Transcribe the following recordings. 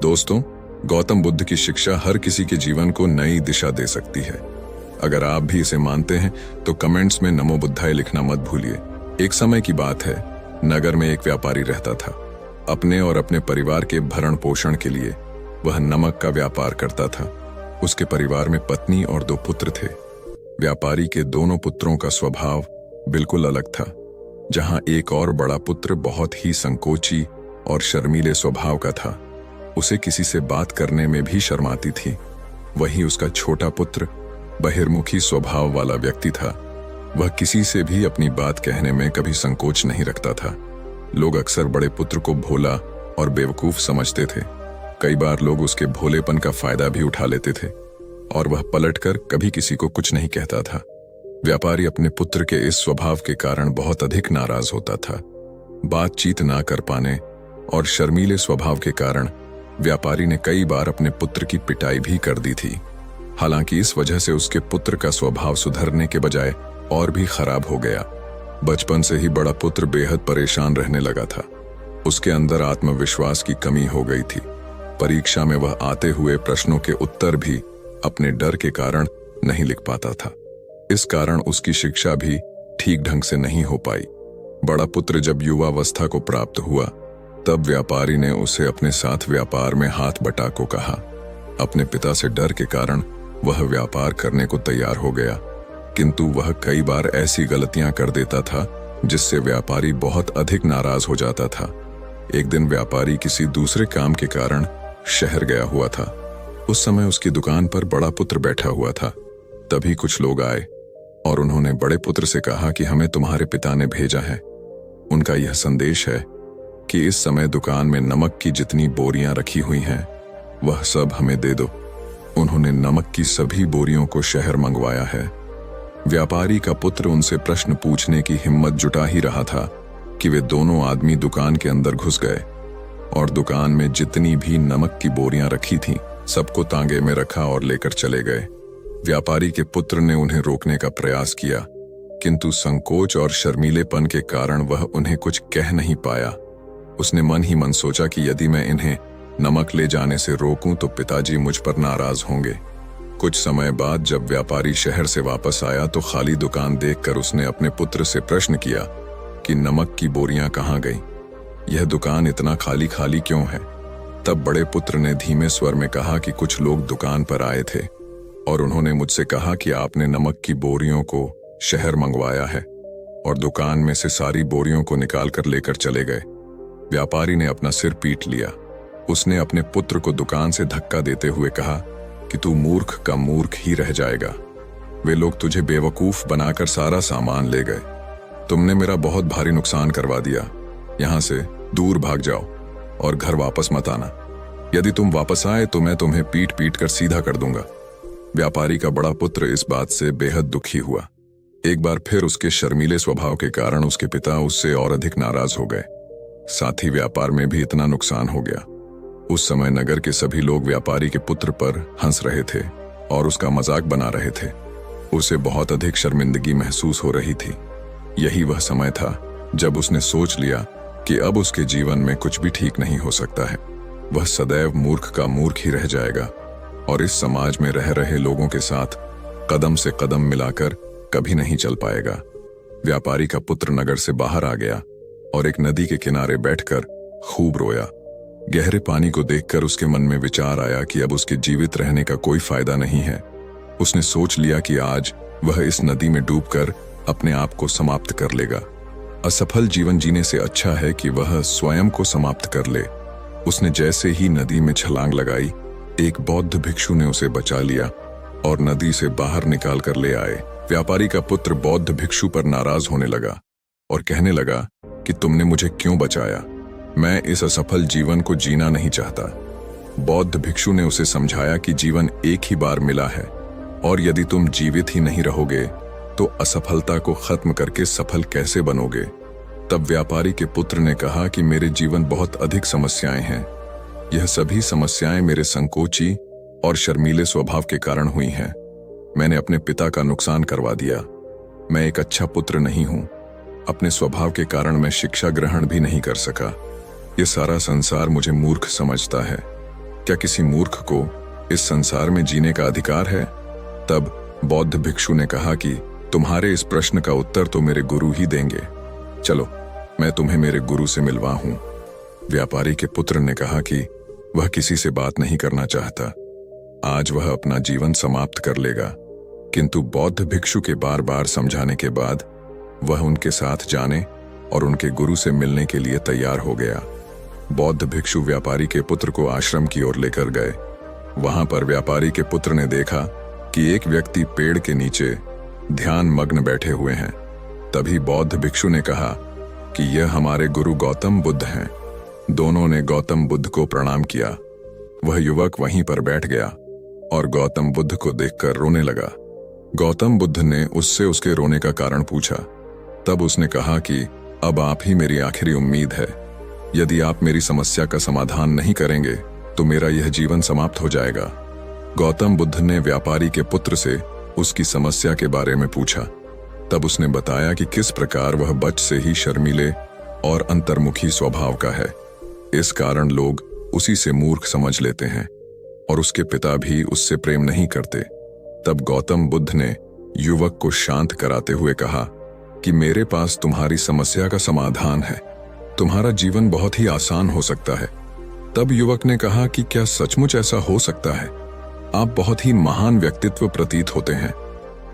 दोस्तों, गौतम बुद्ध की शिक्षा हर किसी के जीवन को नई दिशा दे सकती है। अगर आप भी इसे मानते हैं तो कमेंट्स में नमो बुद्धाय लिखना मत भूलिए। एक समय की बात है, नगर में एक व्यापारी रहता था। अपने और अपने परिवार के भरण पोषण के लिए वह नमक का व्यापार करता था। उसके परिवार में पत्नी और 2 पुत्र थे। व्यापारी के दोनों पुत्रों का स्वभाव बिल्कुल अलग था। जहां एक और बड़ा पुत्र बहुत ही संकोची और शर्मीले स्वभाव का था, उसे किसी से बात करने में भी शर्माती थी। वहीं उसका छोटा पुत्र बहिर्मुखी स्वभाव वाला व्यक्ति था। वह किसी से भी अपनी बात कहने में कभी संकोच नहीं रखता था। लोग अक्सर बड़े पुत्र को भोला और बेवकूफ समझते थे। कई बार लोग उसके भोलेपन का फायदा भी उठा लेते थे और वह पलटकर कभी किसी को कुछ नहीं कहता था। व्यापारी अपने पुत्र के इस स्वभाव के कारण बहुत अधिक नाराज होता था। बातचीत ना कर पाने और शर्मीले स्वभाव के कारण व्यापारी ने कई बार अपने पुत्र की पिटाई भी कर दी थी। हालांकि इस वजह से उसके पुत्र का स्वभाव सुधरने के बजाय और भी खराब हो गया। बचपन से ही बड़ा पुत्र बेहद परेशान रहने लगा था। उसके अंदर आत्मविश्वास की कमी हो गई थी। परीक्षा में वह आते हुए प्रश्नों के उत्तर भी अपने डर के कारण नहीं लिख पाता था। इस कारण उसकी शिक्षा भी ठीक ढंग से नहीं हो पाई। बड़ा पुत्र जब युवावस्था को प्राप्त हुआ, तब व्यापारी ने उसे अपने साथ व्यापार में हाथ बटा को कहा। अपने पिता से डर के कारण वह व्यापार करने को तैयार हो गया, किंतु वह कई बार ऐसी गलतियां कर देता था जिससे व्यापारी बहुत अधिक नाराज हो जाता था। एक दिन व्यापारी किसी दूसरे काम के कारण शहर गया हुआ था। उस समय उसकी दुकान पर बड़ा पुत्र बैठा हुआ था। तभी कुछ लोग आए और उन्होंने बड़े पुत्र से कहा कि हमें तुम्हारे पिता ने भेजा है। उनका यह संदेश है कि इस समय दुकान में नमक की जितनी बोरियां रखी हुई हैं, वह सब हमें दे दो। उन्होंने नमक की सभी बोरियों को शहर मंगवाया है। व्यापारी का पुत्र उनसे प्रश्न पूछने की हिम्मत जुटा ही रहा था कि वे दोनों आदमी दुकान के अंदर घुस गए और दुकान में जितनी भी नमक की बोरियां रखी थीं, सबको तांगे में रखा और लेकर चले गए। व्यापारी के पुत्र ने उन्हें रोकने का प्रयास किया, किंतु संकोच और शर्मीलेपन के कारण वह उन्हें कुछ कह नहीं पाया। उसने मन ही मन सोचा कि यदि मैं इन्हें नमक ले जाने से रोकूं तो पिताजी मुझ पर नाराज होंगे। कुछ समय बाद जब व्यापारी शहर से वापस आया तो खाली दुकान देखकर उसने अपने पुत्र से प्रश्न किया कि नमक की बोरियां कहाँ गईं? यह दुकान इतना खाली खाली क्यों है? तब बड़े पुत्र ने धीमे स्वर में कहा कि कुछ लोग दुकान पर आए थे और उन्होंने मुझसे कहा कि आपने नमक की बोरियों को शहर मंगवाया है, और दुकान में से सारी बोरियों को निकाल कर लेकर चले गए। व्यापारी ने अपना सिर पीट लिया। उसने अपने पुत्र को दुकान से धक्का देते हुए कहा कि तू मूर्ख का मूर्ख ही रह जाएगा। वे लोग तुझे बेवकूफ बनाकर सारा सामान ले गए। तुमने मेरा बहुत भारी नुकसान करवा दिया। यहाँ से दूर भाग जाओ और घर वापस मत आना। यदि तुम वापस आए तो मैं तुम्हें पीट पीट कर सीधा कर दूंगा। व्यापारी का बड़ा पुत्र इस बात से बेहद दुखी हुआ। एक बार फिर उसके शर्मीले स्वभाव के कारण उसके पिता उससे और अधिक नाराज हो गए। साथ ही व्यापार में भी इतना नुकसान हो गया। उस समय नगर के सभी लोग व्यापारी के पुत्र पर हंस रहे थे और उसका मजाक बना रहे थे। उसे बहुत अधिक शर्मिंदगी महसूस हो रही थी। यही वह समय था जब उसने सोच लिया कि अब उसके जीवन में कुछ भी ठीक नहीं हो सकता है। वह सदैव मूर्ख का मूर्ख ही रह जाएगा और इस समाज में रह रहे लोगों के साथ कदम से कदम मिलाकर कभी नहीं चल पाएगा। व्यापारी का पुत्र नगर से बाहर आ गया और एक नदी के किनारे बैठकर खूब रोया। गहरे पानी को देखकर उसके मन में विचार आया कि अब उसके जीवित रहने का कोई फायदा नहीं है। उसने सोच लिया कि आज वह इस नदी में डूबकर अपने आप को समाप्त कर लेगा। असफल जीवन जीने से अच्छा है कि वह स्वयं को समाप्त कर ले। उसने जैसे ही नदी में छलांग लगाई, एक बौद्ध भिक्षु ने उसे बचा लिया और नदी से बाहर निकाल कर ले आए। व्यापारी का पुत्र बौद्ध भिक्षु पर नाराज होने लगा और कहने लगा कि तुमने मुझे क्यों बचाया? मैं इस असफल जीवन को जीना नहीं चाहता। बौद्ध भिक्षु ने उसे समझाया कि जीवन एक ही बार मिला है और यदि तुम जीवित ही नहीं रहोगे तो असफलता को खत्म करके सफल कैसे बनोगे? तब व्यापारी के पुत्र ने कहा कि मेरे जीवन बहुत अधिक समस्याएं हैं। यह सभी समस्याएं मेरे संकोची और शर्मीले स्वभाव के कारण हुई हैं। मैंने अपने पिता का नुकसान करवा दिया। मैं एक अच्छा पुत्र नहीं हूं। अपने स्वभाव के कारण मैं शिक्षा ग्रहण भी नहीं कर सका। ये सारा संसार मुझे मूर्ख समझता है। क्या किसी मूर्ख को इस संसार में जीने का अधिकार है? तब बौद्ध भिक्षु ने कहा कि तुम्हारे इस प्रश्न का उत्तर तो मेरे गुरु ही देंगे। चलो, मैं तुम्हें मेरे गुरु से मिलवा हूं। व्यापारी के पुत्र ने कहा कि वह किसी से बात नहीं करना चाहता। आज वह अपना जीवन समाप्त कर लेगा। किंतु बौद्ध भिक्षु के बार बार समझाने के बाद वह उनके साथ जाने और उनके गुरु से मिलने के लिए तैयार हो गया। बौद्ध भिक्षु व्यापारी के पुत्र को आश्रम की ओर लेकर गए। वहां पर व्यापारी के पुत्र ने देखा कि एक व्यक्ति पेड़ के नीचे ध्यान मग्न बैठे हुए हैं। तभी बौद्ध भिक्षु ने कहा कि यह हमारे गुरु गौतम बुद्ध हैं। दोनों ने गौतम बुद्ध को प्रणाम किया। वह युवक वहीं पर बैठ गया और गौतम बुद्ध को देखकर रोने लगा। गौतम बुद्ध ने उससे उसके रोने का कारण पूछा। तब उसने कहा कि अब आप ही मेरी आखिरी उम्मीद है। यदि आप मेरी समस्या का समाधान नहीं करेंगे तो मेरा यह जीवन समाप्त हो जाएगा। गौतम बुद्ध ने व्यापारी के पुत्र से उसकी समस्या के बारे में पूछा। तब उसने बताया कि किस प्रकार वह बच से ही शर्मीले और अंतर्मुखी स्वभाव का है। इस कारण लोग उसी से मूर्ख समझ लेते हैं और उसके पिता भी उससे प्रेम नहीं करते। तब गौतम बुद्ध ने युवक को शांत कराते हुए कहा कि मेरे पास तुम्हारी समस्या का समाधान है। तुम्हारा जीवन बहुत ही आसान हो सकता है। तब युवक ने कहा कि क्या सचमुच ऐसा हो सकता है? आप बहुत ही महान व्यक्तित्व प्रतीत होते हैं।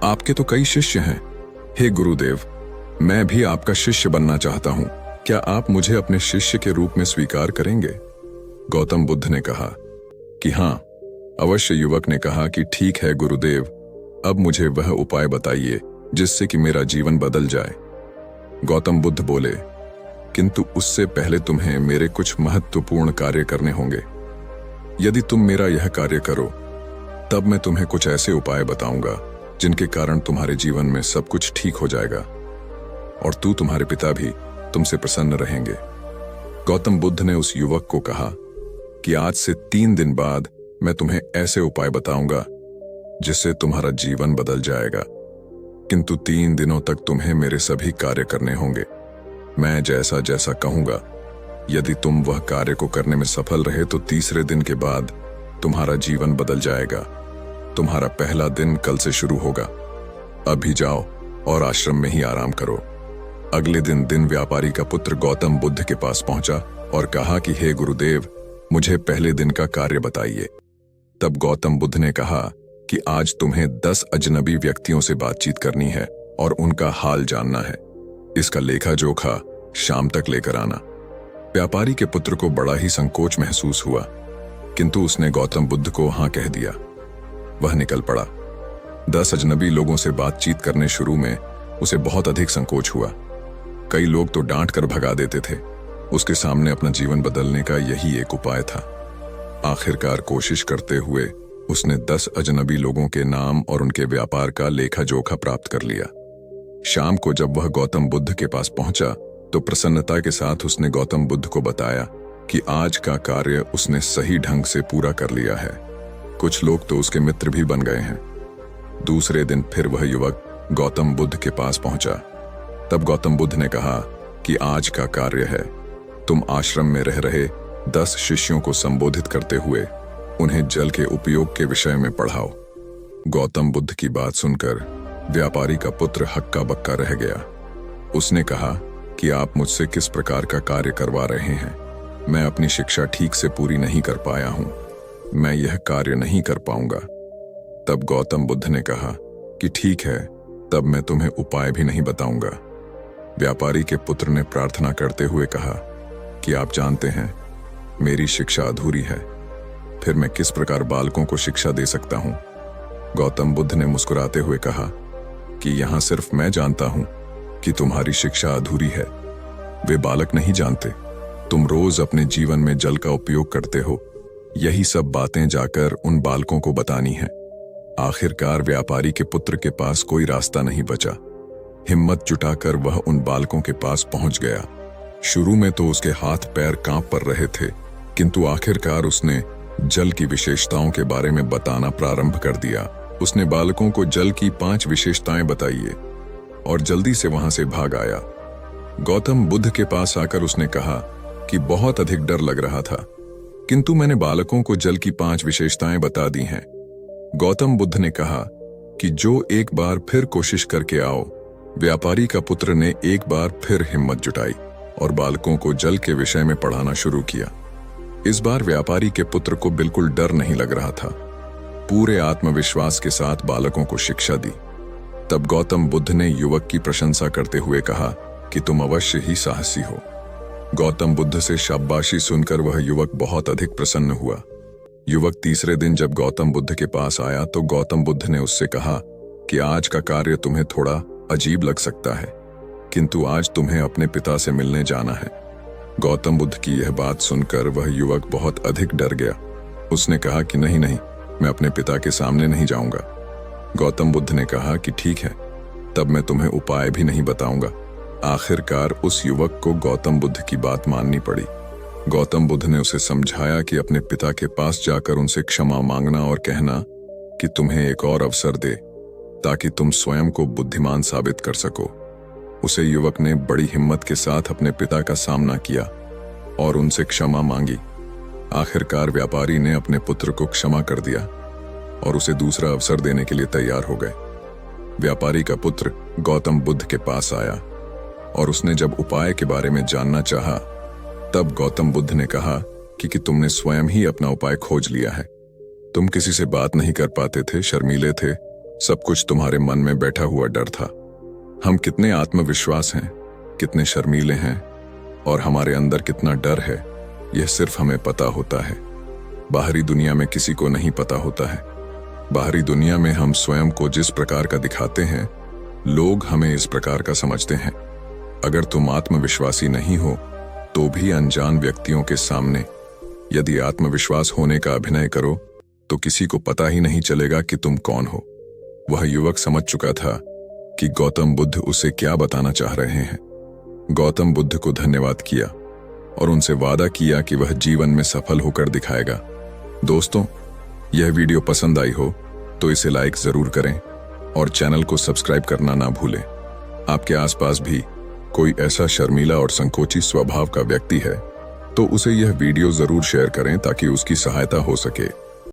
आपके तो कई शिष्य हैं। हे गुरुदेव, मैं भी आपका शिष्य बनना चाहता हूं। क्या आप मुझे अपने शिष्य के रूप में स्वीकार करेंगे? गौतम बुद्ध ने कहा कि हाँ, अवश्य। युवक ने कहा कि ठीक है गुरुदेव, अब मुझे वह उपाय बताइए जिससे कि मेरा जीवन बदल जाए। गौतम बुद्ध बोले, किंतु उससे पहले तुम्हें मेरे कुछ महत्वपूर्ण कार्य करने होंगे। यदि तुम मेरा यह कार्य करो तब मैं तुम्हें कुछ ऐसे उपाय बताऊंगा जिनके कारण तुम्हारे जीवन में सब कुछ ठीक हो जाएगा और तुम्हारे पिता भी तुमसे प्रसन्न रहेंगे। गौतम बुद्ध ने उस युवक को कहा कि आज से 3 दिन बाद मैं तुम्हें ऐसे उपाय बताऊंगा जिससे तुम्हारा जीवन बदल जाएगा। किंतु 3 दिनों तक तुम्हें मेरे सभी कार्य करने होंगे। मैं जैसा जैसा कहूंगा, यदि तुम वह कार्य को करने में सफल रहे तो तीसरे दिन के बाद तुम्हारा जीवन बदल जाएगा। तुम्हारा पहला दिन कल से शुरू होगा। अभी जाओ और आश्रम में ही आराम करो। अगले दिन व्यापारी का पुत्र गौतम बुद्ध के पास पहुंचा और कहा कि हे गुरुदेव, मुझे पहले दिन का कार्य बताइए। तब गौतम बुद्ध ने कहा कि आज तुम्हें 10 अजनबी व्यक्तियों से बातचीत करनी है और उनका हाल जानना है। इसका लेखा जोखा शाम तक लेकर आना। व्यापारी के पुत्र को बड़ा ही संकोच महसूस हुआ, किंतु उसने गौतम बुद्ध को हाँ कह दिया। वह निकल पड़ा। 10 अजनबी लोगों से बातचीत करने शुरू में उसे बहुत अधिक संकोच हुआ। कई लोग तो डांट कर भगा देते थे। उसके सामने अपना जीवन बदलने का यही एक उपाय था। आखिरकार कोशिश करते हुए उसने 10 अजनबी लोगों के नाम और उनके व्यापार का लेखा जोखा प्राप्त कर लिया। शाम को जब वह गौतम बुद्ध के पास पहुंचा तो प्रसन्नता के साथ उसने गौतम बुद्ध को बताया कि आज का कार्य उसने सही ढंग से पूरा कर लिया है। कुछ लोग तो उसके मित्र भी बन गए हैं। दूसरे दिन फिर वह युवक गौतम बुद्ध के पास पहुंचा। तब गौतम बुद्ध ने कहा कि आज का कार्य है, तुम आश्रम में रह रहे 10 शिष्यों को संबोधित करते हुए उन्हें जल के उपयोग के विषय में पढ़ाओ। गौतम बुद्ध की बात सुनकर व्यापारी का पुत्र हक्का बक्का रह गया। उसने कहा कि आप मुझसे किस प्रकार का कार्य करवा रहे हैं? मैं अपनी शिक्षा ठीक से पूरी नहीं कर पाया हूं। मैं यह कार्य नहीं कर पाऊंगा। तब गौतम बुद्ध ने कहा कि ठीक है, तब मैं तुम्हें उपाय भी नहीं बताऊंगा। व्यापारी के पुत्र ने प्रार्थना करते हुए कहा कि आप जानते हैं, मेरी शिक्षा अधूरी है, फिर मैं किस प्रकार बालकों को शिक्षा दे सकता हूं? गौतम बुद्ध ने मुस्कुराते हुए कहा कि यहां सिर्फ मैं जानता हूं कि तुम्हारी शिक्षा अधूरी है। वे बालक नहीं जानते। तुम रोज अपने जीवन में जल का उपयोग करते हो। यही सब बातें जाकर उन बालकों को बतानी है। आखिरकार व्यापारी के पुत्र के पास कोई रास्ता नहीं बचा। हिम्मत जुटाकर वह उन बालकों के पास पहुंच गया। शुरू में तो उसके हाथ पैर कांप पड़ रहे थे, किंतु आखिरकार उसने जल की विशेषताओं के बारे में बताना प्रारंभ कर दिया। उसने बालकों को जल की 5 विशेषताएं बताई और जल्दी से वहां से भाग आया। गौतम बुद्ध के पास आकर उसने कहा कि बहुत अधिक डर लग रहा था। किंतु मैंने बालकों को जल की 5 विशेषताएं बता दी हैं। गौतम बुद्ध ने कहा कि जो एक बार फिर कोशिश करके आओ। व्यापारी का पुत्र ने एक बार फिर हिम्मत जुटाई और बालकों को जल के विषय में पढ़ाना शुरू किया। इस बार व्यापारी के पुत्र को बिल्कुल डर नहीं लग रहा था। पूरे आत्मविश्वास के साथ बालकों को शिक्षा दी। तब गौतम बुद्ध ने युवक की प्रशंसा करते हुए कहा कि तुम अवश्य ही साहसी हो। गौतम बुद्ध से शाबाशी सुनकर वह युवक बहुत अधिक प्रसन्न हुआ। युवक तीसरे दिन जब गौतम बुद्ध के पास आया तो गौतम बुद्ध ने उससे कहा कि आज का कार्य तुम्हें थोड़ा अजीब लग सकता है, किंतु आज तुम्हें अपने पिता से मिलने जाना है। गौतम बुद्ध की यह बात सुनकर वह युवक बहुत अधिक डर गया। उसने कहा कि नहीं नहीं, मैं अपने पिता के सामने नहीं जाऊंगा। गौतम बुद्ध ने कहा कि ठीक है, तब मैं तुम्हें उपाय भी नहीं बताऊंगा। आखिरकार उस युवक को गौतम बुद्ध की बात माननी पड़ी। गौतम बुद्ध ने उसे समझाया कि अपने पिता के पास जाकर उनसे क्षमा मांगना और कहना कि तुम्हें एक और अवसर दे ताकि तुम स्वयं को बुद्धिमान साबित कर सको। उसे युवक ने बड़ी हिम्मत के साथ अपने पिता का सामना किया और उनसे क्षमा मांगी। आखिरकार व्यापारी ने अपने पुत्र को क्षमा कर दिया और उसे दूसरा अवसर देने के लिए तैयार हो गए। व्यापारी का पुत्र गौतम बुद्ध के पास आया और उसने जब उपाय के बारे में जानना चाहा, तब गौतम बुद्ध ने कहा कि तुमने स्वयं ही अपना उपाय खोज लिया है। तुम किसी से बात नहीं कर पाते थे, शर्मीले थे, सब कुछ तुम्हारे मन में बैठा हुआ डर था। हम कितने आत्मविश्वास हैं, कितने शर्मीले हैं और हमारे अंदर कितना डर है, यह सिर्फ हमें पता होता है। बाहरी दुनिया में किसी को नहीं पता होता है। बाहरी दुनिया में हम स्वयं को जिस प्रकार का दिखाते हैं, लोग हमें इस प्रकार का समझते हैं। अगर तुम आत्मविश्वासी नहीं हो तो भी अनजान व्यक्तियों के सामने यदि आत्मविश्वास होने का अभिनय करो तो किसी को पता ही नहीं चलेगा कि तुम कौन हो। वह युवक समझ चुका था कि गौतम बुद्ध उसे क्या बताना चाह रहे हैं। गौतम बुद्ध को धन्यवाद किया और उनसे वादा किया कि वह जीवन में सफल होकर दिखाएगा। दोस्तों, यह वीडियो पसंद आई हो तो इसे लाइक जरूर करें और चैनल को सब्सक्राइब करना ना भूलें। आपके आसपास भी कोई ऐसा शर्मीला और संकोची स्वभाव का व्यक्ति है तो उसे यह वीडियो जरूर शेयर करें ताकि उसकी सहायता हो सके।